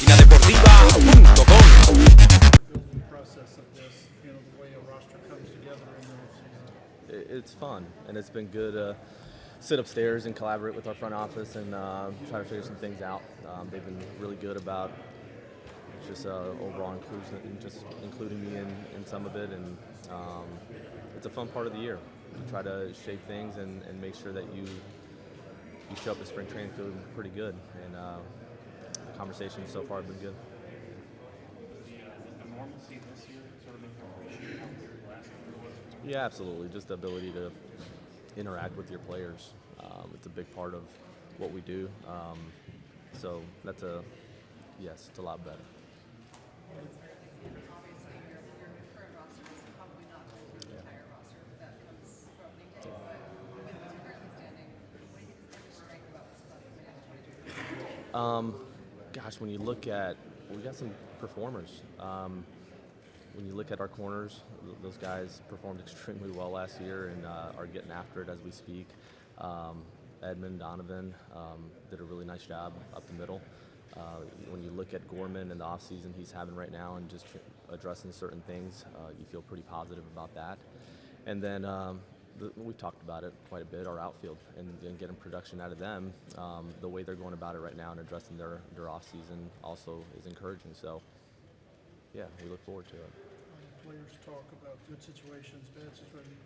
building process of this, the way a roster comes together in the offseason? It's fun, and it's been good to sit upstairs and collaborate with our front office and try to figure some things out. They've been really good about just overall inclusion, and just including me in some of it, and it's a fun part of the year. We try to shape things and make sure that you show up at spring training feeling pretty good, and the conversations so far have been good. The normalcy this year sort of make you appreciate how good last year was? Yeah, absolutely. Just the ability to interact with your players. It's a big part of what we do. So that's it's a lot better. Obviously, your current roster is probably not the entire roster that comes from the game, but with what's currently standing, what do you think is the biggest strength about this club coming into 2022? Gosh, when you look at, we got some performers. When you look at our corners, those guys performed extremely well last year and are getting after it as we speak. Edmund Donovan did a really nice job up the middle. When you look at Gorman and the offseason he's having right now and just addressing certain things, you feel pretty positive about that. And then we've talked about it quite a bit, our outfield, and getting production out of them. The way they're going about it right now and addressing their offseason also is encouraging. So, yeah, we look forward to it. Players talk about good situations, bad situations.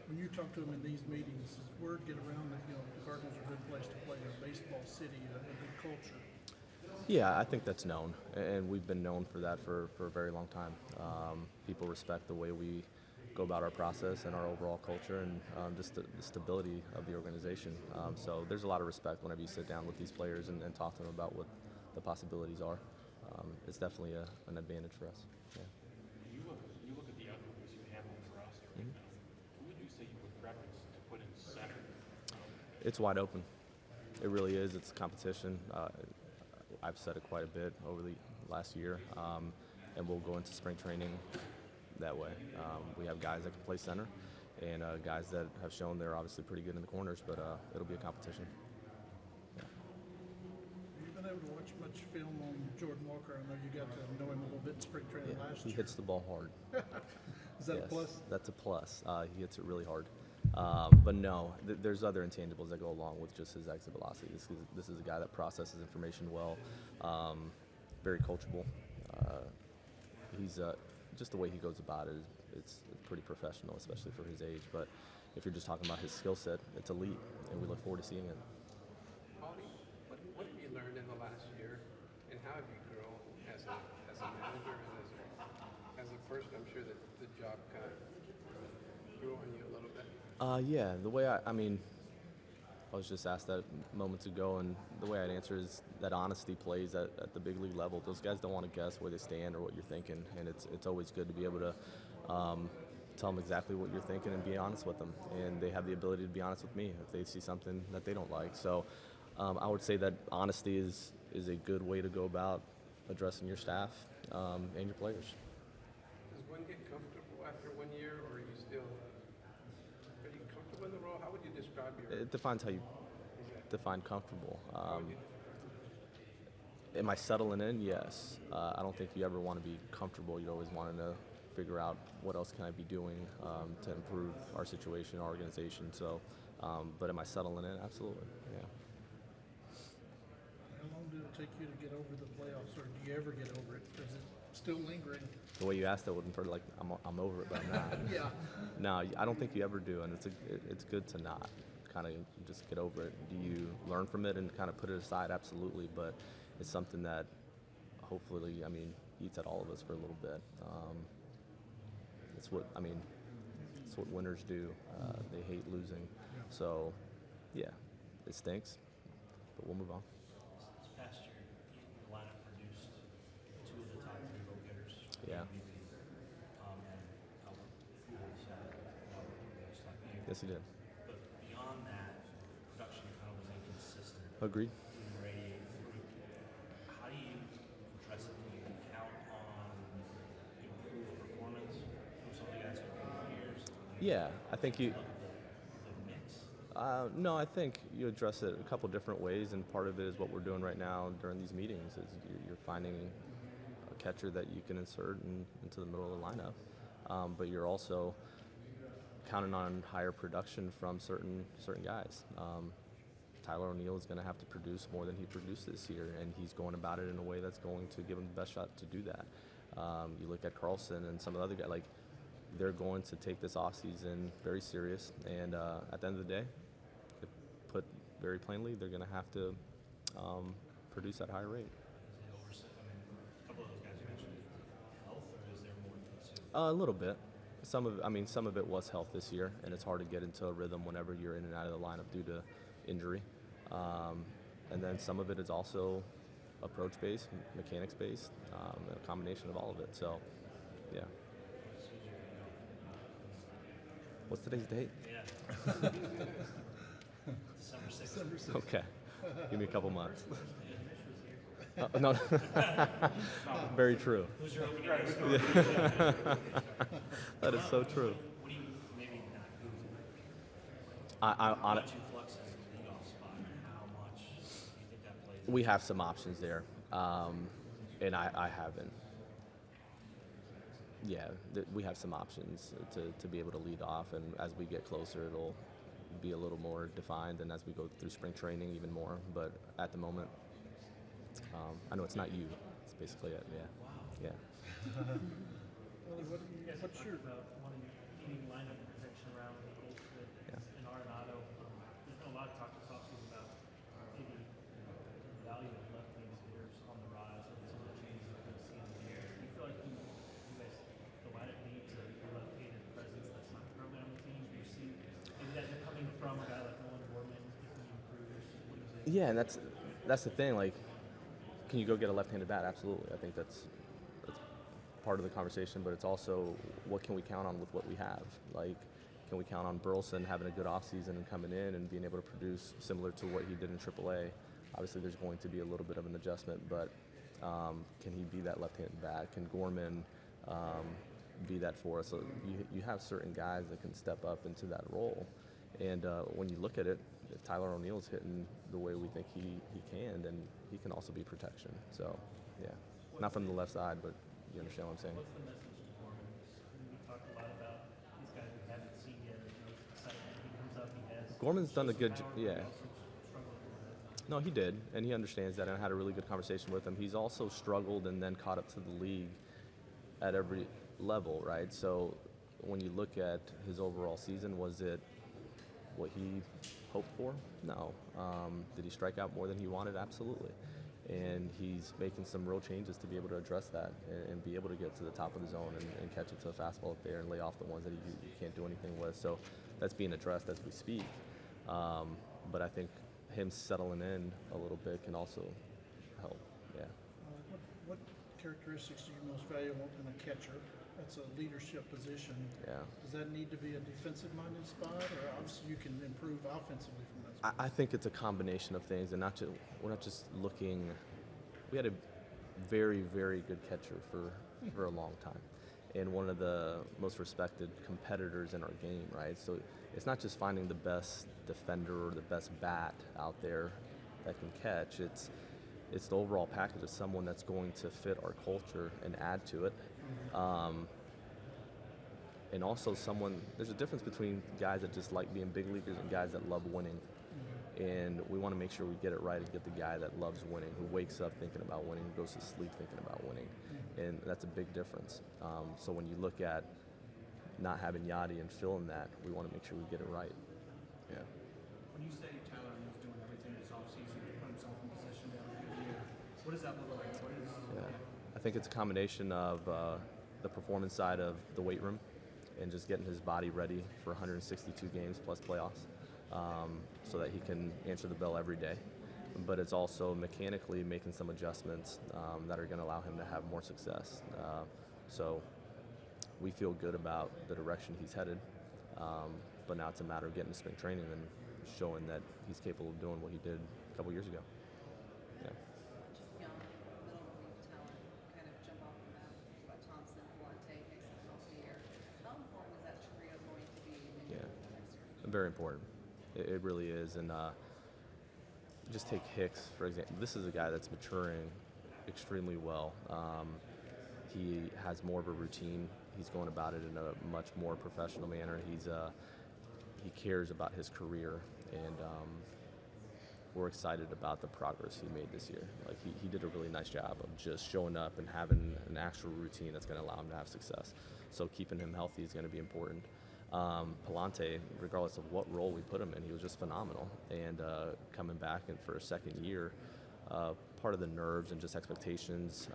When you talk to them in these meetings, does word get around that the Cardinals are a good place to play, a baseball city, a good culture? Yeah, I think that's known, and we've been known for that for a very long time. People respect the way we go about our process and our overall culture, and just the stability of the organization. So there's a lot of respect whenever you sit down with these players and talk to them about what the possibilities are. It's definitely an advantage for us. Yeah. You look at the outfielders you have on the roster right now. Who would you say you would preference to put in center? It's wide open. It really is. It's competition. I've said it quite a bit over the last year, and we'll go into spring training that way. We have guys that can play center, and guys that have shown they're obviously pretty good in the corners, but it'll be a competition. Have you been able to watch much film on Jordan Walker? I know you got to know him a little bit in spring training last He year. hits the ball hard. Is that a plus? That's a plus. He hits it really hard. But no, there's other intangibles that go along with just his exit velocity. This is a guy that processes information well, very coachable. He's just the way he goes about it it's pretty professional, especially for his age. But if you're just talking about his skill set, it's elite, and we look forward to seeing it. What have you learned in the last year, and how have you grown as a manager and as a person? I'm sure that the job kind of grew on you a little bit. Yeah, the way I was just asked that moments ago, and the way I'd answer is that honesty plays at the big league level. Those guys don't want to guess where they stand or what you're thinking, and it's always good to be able to tell them exactly what you're thinking and be honest with them. And they have the ability to be honest with me if they see something that they don't like. So I would say that honesty is a good way to go about addressing your staff and your players. Does one get comfortable after 1 year, or are you still are you comfortable in the role? How would you describe your? It defines how you define comfortable. Am I settling in? Yes. I don't think you ever want to be comfortable. You're always wanting to figure out what else can I be doing to improve our situation, our organization. So, but am I settling in? Absolutely. Yeah. How long did it take you to get over the playoffs, or do you ever get over it? Is it still lingering? The way you asked that would infer like I'm over it, but I'm not. Yeah. No, I don't think you ever do, and it's good to not kind of just get over it. Do you learn from it and kind of put it aside? Absolutely, but it's something that hopefully, eats at all of us for a little bit. It's what winners do. They hate losing. So, yeah, it stinks, but we'll move on. This past year, the lineup produced two of the top three vote getters. Yeah. And Albert Pujols had another just like you. Yes, he did. But beyond that, production kind of was inconsistent. Agreed. In the radiating group. How do you address it? Do you count on improved performance from some of the guys who've been for years? Yeah, I think you. The mix. No, I think you address it a couple different ways, and part of it is what we're doing right now during these meetings. Is you're finding a catcher that you can insert into the middle of the lineup, but you're also counting on higher production from certain guys. Tyler O'Neill is going to have to produce more than he produced this year, and he's going about it in a way that's going to give him the best shot to do that. You look at Carlson and some of the other guys, like they're going to take this offseason very serious, and at the end of the day, put very plainly, they're going to have to produce at a higher rate. A couple of those guys you mentioned, health, or is there more to it? A little bit. Some of it was health this year, and it's hard to get into a rhythm whenever you're in and out of the lineup due to injury. And then some of it is also approach-based, mechanics-based, a combination of all of it. So, yeah. What's today's date? Yeah. December 6th. December 6th. Okay. Give me a couple months. No. Very true. Who's your opening day? That is so true. What do you, maybe not who, How much you flux as a leadoff spot, and how much do you think that plays? we have some options there, and I haven't. Yeah, we have some options to be able to lead off, and as we get closer, it'll be a little more defined, and as we go through spring training, even more. But at the moment, I know it's not you. It's basically it. Yeah. Yeah. Well, what's your about wanting any lineup protection around the Colts in Arenado. There's been a lot of talk this offseason about maybe the value of left-handed hitters on the rise and some of the changes that we're going to see in the year. Do you feel like you guys, the lineup needs a left-handed presence that's not currently on the team? Do you see maybe that they're coming from a guy like Nolan Gorman, if he improves? What do you think? Yeah, and that's the thing. Like, can you go get a left-handed bat? Absolutely. I think that's part of the conversation, but it's also what can we count on with what we have? Like, can we count on Burleson having a good offseason and coming in and being able to produce similar to what he did in AAA? Obviously, there's going to be a little bit of an adjustment, but can he be that left-handed bat? Can Gorman be that for us? So you have certain guys that can step up into that role. And when you look at it, if Tyler O'Neill's hitting the way we think he can, then he can also be protection. So, yeah, not from the left side, but you understand what I'm saying? What's the message to Gorman? We talked a lot about these guys we haven't seen yet. Excited when he comes up, he has. Gorman's done a good power, yeah. but he also struggled a little bit. No, he did, and he understands that, and I had a really good conversation with him. He's also struggled and then caught up to the league at every level, right? So when you look at his overall season, was it what he hoped for? No. Did he strike out more than he wanted? Absolutely. And he's making some real changes to be able to address that and be able to get to the top of the zone and catch it to a fastball up there and lay off the ones that you can't do anything with. So that's being addressed as we speak. But I think him settling in a little bit can also help. Yeah. what characteristics do you most value in a catcher? That's a leadership position. Yeah. Does that need to be a defensive-minded spot, or obviously you can improve offensively from that spot? I think it's a combination of things, and we're not just looking. We had a very, very good catcher for a long time, and one of the most respected competitors in our game, right? So it's not just finding the best defender or the best bat out there that can catch. It's the overall package of someone that's going to fit our culture and add to it. And also there's a difference between guys that just like being big leaguers and guys that love winning. And we want to make sure we get it right and get the guy that loves winning, who wakes up thinking about winning, who goes to sleep thinking about winning. And that's a big difference. So when you look at not having Yadi and Phil in that, we want to make sure we get it right. Yeah. When you say Tyler was doing everything this offseason to put himself in position to have a good year, what does that look like? I think it's a combination of the performance side of the weight room and just getting his body ready for 162 games plus playoffs so that he can answer the bell every day. But it's also mechanically making some adjustments that are going to allow him to have more success. So we feel good about the direction he's headed, but now it's a matter of getting to spring training and showing that he's capable of doing what he did a couple years ago. Yeah. Young, middle relief talent kind of jump off the map. About Thompson, Duarte, Nixon, off the year. How important is that trio going to be in Yeah. next year? Very important. It really is. And just take Hicks, for example. This is a guy that's maturing extremely well. He has more of a routine. He's going about it in a much more professional manner. He cares about his career, and we're excited about the progress he made this year. Like he did a really nice job of just showing up and having an actual routine that's going to allow him to have success. So keeping him healthy is going to be important. Palante, regardless of what role we put him in, he was just phenomenal. And coming back and for a second year, part of the nerves and just expectations,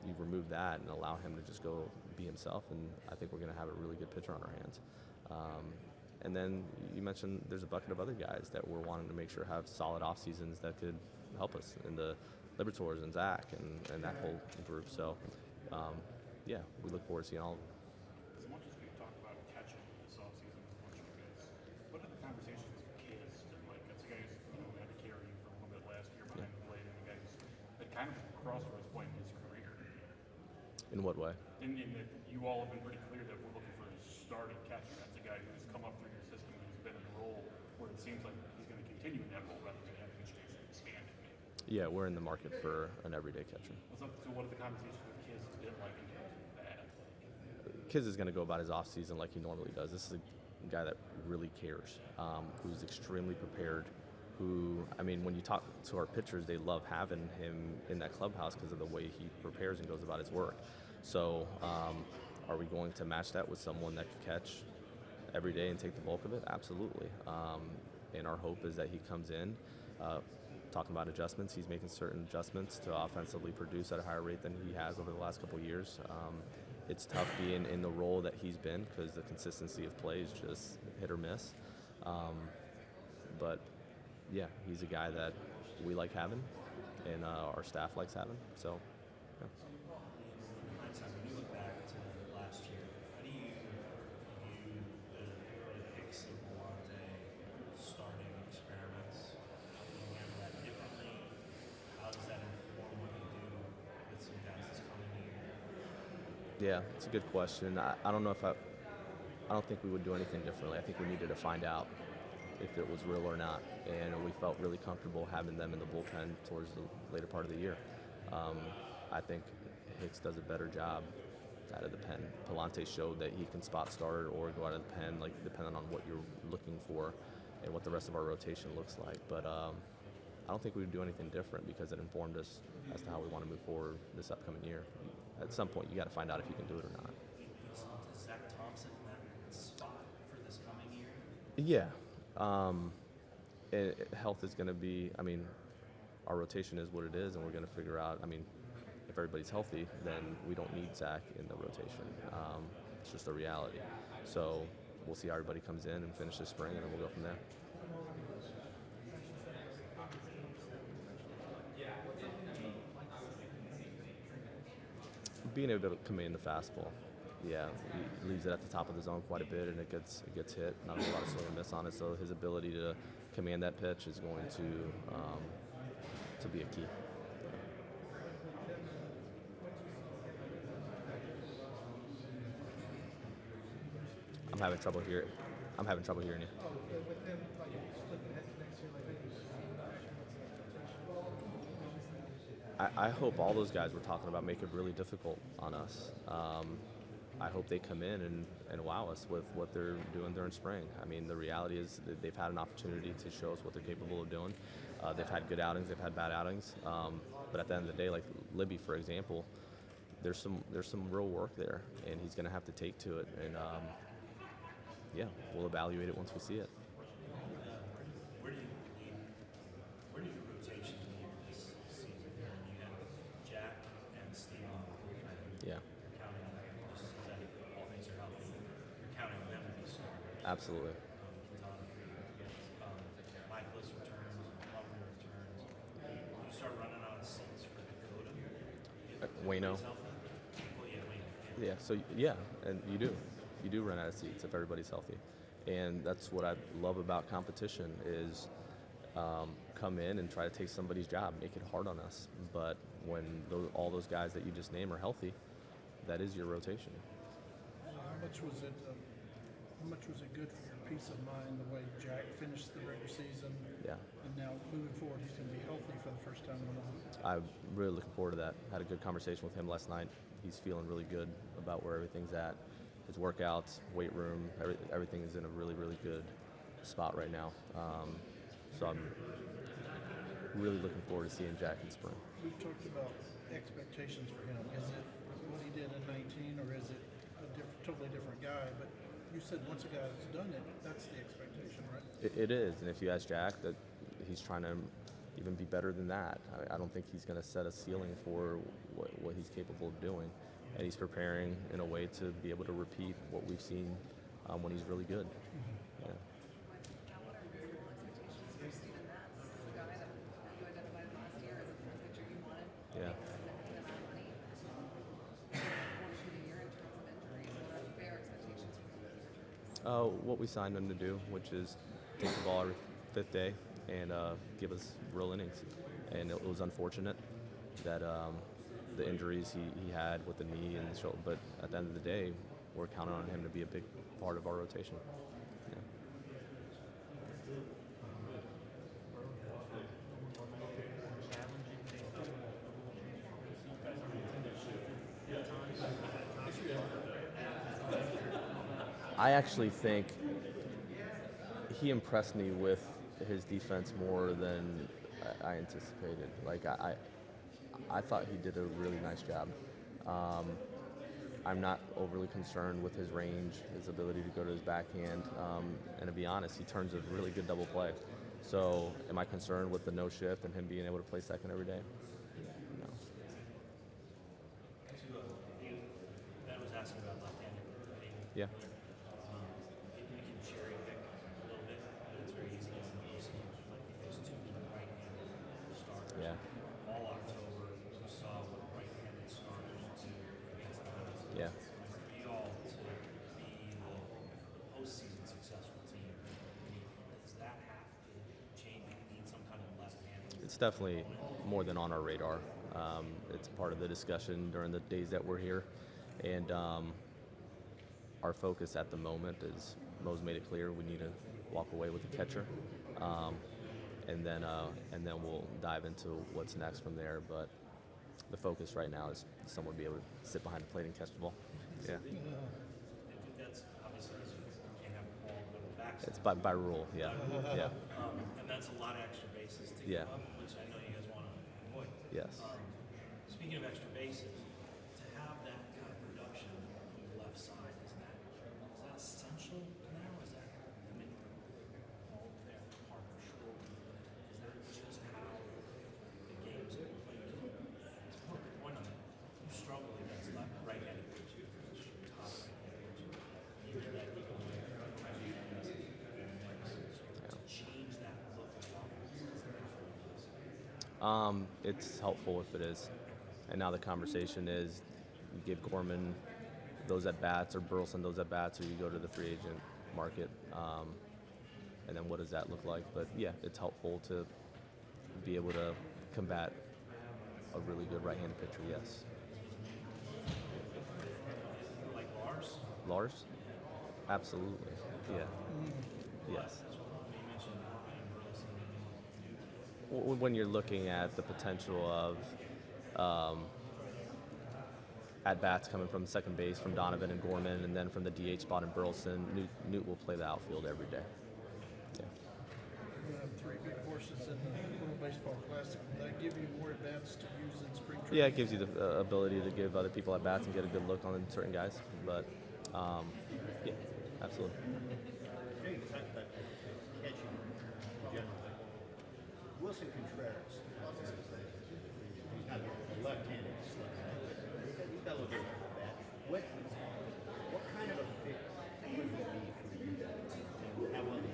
you remove that and allow him to just go be himself, and I think we're going to have a really good pitcher on our hands. And then you mentioned there's a bucket of other guys that we're wanting to make sure have solid off seasons that could help us in the Liberators and Zach and that whole group. So, yeah, we look forward to seeing all of them. As much as we talk about catching this offseason with a bunch of you guys, what are the conversations with kids? Like, that's a guy who's had to carry you for a little bit last year behind the plate, and a guy who's at kind of a crossroads point in his career. In what way? In that you all have been pretty clear that we're looking for a starting catcher. That's a guy who's come up through your system and who's been in a role where it seems like he's going to continue in that role rather than having a chance to expand it. Yeah, we're in the market for an everyday catcher. So what have the conversations with kids been like in terms of that? Kids is going to go about his off season like he normally does. This is a guy that really cares, who's extremely prepared. When you talk to our pitchers, they love having him in that clubhouse because of the way he prepares and goes about his work. So, are we going to match that with someone that can catch every day and take the bulk of it? Absolutely. And our hope is that he comes in, talking about adjustments. He's making certain adjustments to offensively produce at a higher rate than he has over the last couple of years. It's tough being in the role that he's been because the consistency of play is just hit or miss. But yeah, he's a guy that we like having, and our staff likes having. So, yeah. When you look back to last year, how do you view the Hicks and Palante starting experiments? How do you handle that differently? How does that inform what you do with some guys that's coming in? Yeah, it's a good question. I don't know if I don't think we would do anything differently. I think we needed to find out if it was real or not, and we felt really comfortable having them in the bullpen towards the later part of the year. I think Hicks does a better job out of the pen. Palante showed that he can spot start or go out of the pen, like depending on what you're looking for and what the rest of our rotation looks like. But I don't think we would do anything different because it informed us as to how we want to move forward this upcoming year. At some point, you got to find out if you can do it or not. Is Zach Thompson in that spot for this coming year? Yeah. Health is going to be, our rotation is what it is, and we're going to figure out, if everybody's healthy, then we don't need Zach in the rotation. It's just a reality. So we'll see how everybody comes in and finish this spring, and then we'll go from there. Being able to command the fastball. Yeah, he leaves it at the top of the zone quite a bit, and it gets hit. Not a lot of swing and miss on it, so his ability to command that pitch is going to be a key. I'm having trouble hearing you. I hope all those guys we're talking about make it really difficult on us. I hope they come in and wow us with what they're doing during spring. The reality is that they've had an opportunity to show us what they're capable of doing. They've had good outings, they've had bad outings, but at the end of the day, like Libby, for example, there's some real work there, and he's going to have to take to it. And yeah, we'll evaluate it once we see it. Where do your rotation leave this season? You have Jack and Steve on the bullpen. Yeah. You're counting on them, just so that all things are healthy. You're counting on them to be starters. Absolutely. Michaelis returns, Plummer returns. You start running out of seats for Dakota. Waino. Well, yeah, Waino. Yeah, so yeah, and you do run out of seats if everybody's healthy, and that's what I love about competition is come in and try to take somebody's job, make it hard on us. But when all those guys that you just named are healthy, that is your rotation. How much was it good for your peace of mind the way Jack finished the regular season. Yeah. And now moving forward, he's going to be healthy for the first time in a while. I'm really looking forward to that. Had a good conversation with him last night. He's feeling really good about where everything's at. His workouts, weight room, everything is in a really, really good spot right now. So I'm really looking forward to seeing Jack in spring. We've talked about expectations for him. Is it what he did in 19, or is it a totally different guy? But you said once a guy's done it, that's the expectation, right? It is, and if you ask Jack, that he's trying to even be better than that. I don't think he's going to set a ceiling for what he's capable of doing, and he's preparing in a way to be able to repeat what we've seen when he's really good. Yeah. Now, what are reasonable expectations for Steven Matz, the guy that you identified last year as a full pitcher you wanted? Yeah. Makes a significant amount of money. Unfortunately, a year in terms of injuries. What are fair expectations for him? What we signed him to do, which is take the ball every fifth day and give us real innings. And it was unfortunate that the injuries he had with the knee and the shoulder, but at the end of the day, we're counting on him to be a big part of our rotation. Yeah. I actually think he impressed me with his defense more than I anticipated. Like I thought he did a really nice job. I'm not overly concerned with his range, his ability to go to his backhand, and to be honest, he turns a really good double play. So am I concerned with the no shift and him being able to play second every day? No. That was asking about left-handed hitting. Yeah. You can cherry pick a little bit, but it's very easy to see like those two right-handed starters. Yeah. All October, we saw what right-handed starters do against the Mets. Yeah. For y'all to be the postseason successful team, does that have to change? You need some kind of left-handed. It's definitely more than on our radar. It's part of the discussion during the days that we're here, and our focus at the moment is, Mo's made it clear, we need to walk away with the catcher, and then we'll dive into what's next from there. But the focus right now is someone be able to sit behind the plate and catch the ball. Yeah, That's obviously you can't have the ball go to the backside. it's by rule. Yeah, yeah, And that's a lot of extra bases to Yeah. give up, which I know you guys want to avoid. yes. Speaking of extra bases, to have that kind of production on the left side, is that essential now? Is that, I mean, all there part of short? Is that just how the game's played? It's more the point on that. You struggle against right-handed pitchers, top right-handed pitchers. You get that equal to change that look of offense. It's helpful if it is. And now the conversation is, you give Gorman those at-bats or Burleson those at-bats, or you go to the free agent market. And then what does that look like? But yeah, it's helpful to be able to combat a really good right-handed pitcher, yes. Like Lars? Lars? Absolutely, yeah. Yes. When you're looking at the potential of at-bats coming from second base from Donovan and Gorman, and then from the DH spot in Burleson, Newt will play the outfield every day. Yeah. You're going to have three big horses in the World Baseball Classic. Will that give you more advance to use in spring training? Yeah, it gives you the ability to give other people at-bats and get a good look on certain guys. But, yeah, absolutely. Hey, you talked about catching generally. Willson Contreras, he's not a left-handed slugger. He's got a little bit of that. What kind of a fit would he be for you guys? How well do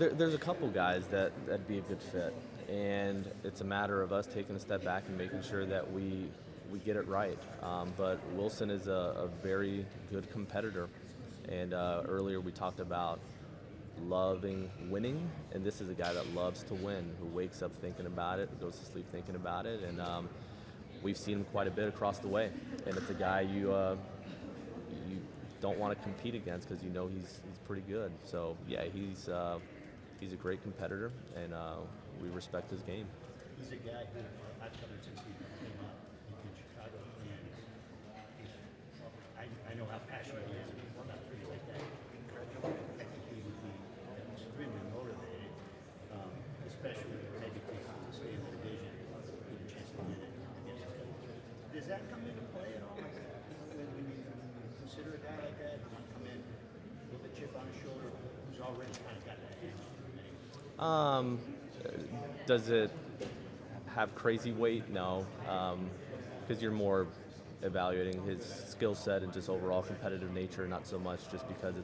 you There's a couple guys that'd be a good fit, and it's a matter of us taking a step back and making sure that we get it right. But Willson is a very good competitor, and earlier we talked about loving winning, and this is a guy that loves to win, who wakes up thinking about it, goes to sleep thinking about it, and we've seen him quite a bit across the way. And it's a guy you don't want to compete against because you know he's pretty good. So yeah, he's a great competitor, and we respect his game. He's a guy who I've covered since he came up in Chicago, and I know how passionate he is about things like that. I think he would be extremely motivated, especially maybe to stay in the division, get a chance to win it against his coach. Does that come into play at all? When you consider a guy like that, who come in with a chip on his shoulder, who's already kind of got that handle? Does it have crazy weight? No, because you're more evaluating his skill set and just overall competitive nature, not so much just because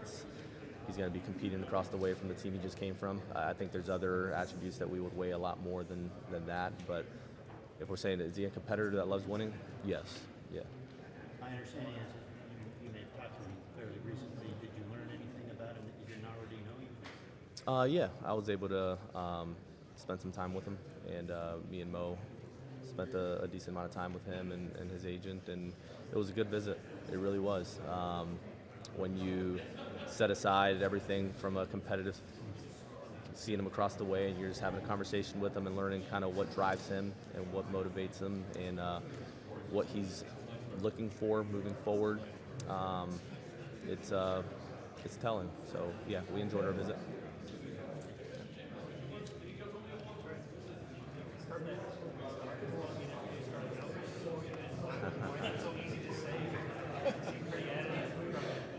he's going to be competing across the way from the team he just came from. I think there's other attributes that we would weigh a lot more than that. But if we're saying, is he a competitor that loves winning? Yes. Yeah. My understanding is you may have talked to him fairly recently. Did you learn anything about him that you didn't already know? Yeah, I was able to spend some time with him, and me and Mo spent a decent amount of time with him and his agent, and it was a good visit. It really was. When you set aside everything from a competitive, seeing him across the way, and you're just having a conversation with him and learning kind of what drives him and what motivates him and what he's looking for moving forward, it's telling. So yeah, we enjoyed our visit.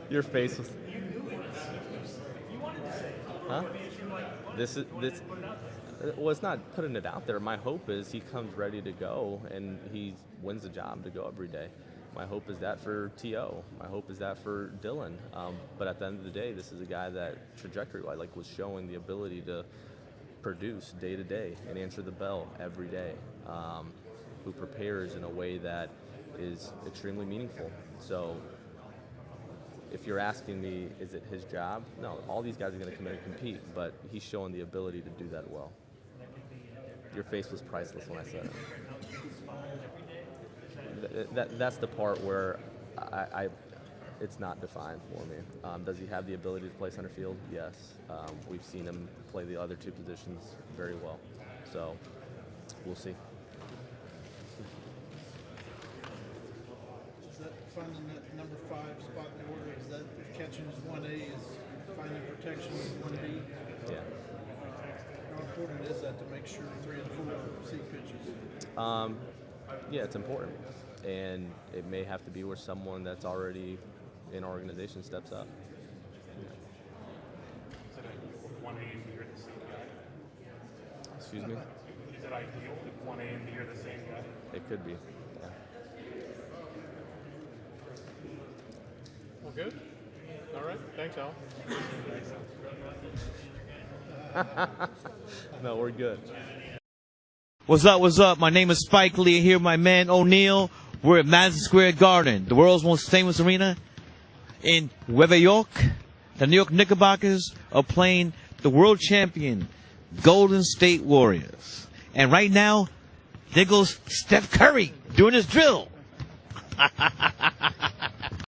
Your face was. Huh? This. Well, it's not putting it out there. My hope is he comes ready to go and he wins the job to go every day. My hope is that for T.O. My hope is that for Dylan. But at the end of the day, this is a guy that trajectory-wise, was showing the ability to produce day to day and answer the bell every day. Who prepares in a way that is extremely meaningful. So if you're asking me, is it his job? No, all these guys are going to come in and compete, but he's showing the ability to do that well. Your face was priceless when I said it. That's the part where it's not defined for me. Does he have the ability to play center field? Yes. We've seen him play the other two positions very well. So we'll see. Is that finding that number 5 spot in the order? Is that if catching is 1A, is finding protection is 1B? Yeah. How important is that to make sure 3 and 4 see pitches? Yeah, it's important, and it may have to be where someone that's already in our organization steps up. Is it ideal if 1A and B are the same guy? Excuse me? Is it ideal if 1A and B are the same guy? It could be. Yeah. Well, good. All right. Thanks, Al. No, we're good. What's up? What's up? My name is Spike Lee. Here, with my man O'Neal. We're at Madison Square Garden, the world's most famous arena in Nueva York. The New York Knickerbockers are playing the world champion Golden State Warriors. And right now, there goes Steph Curry doing his drill.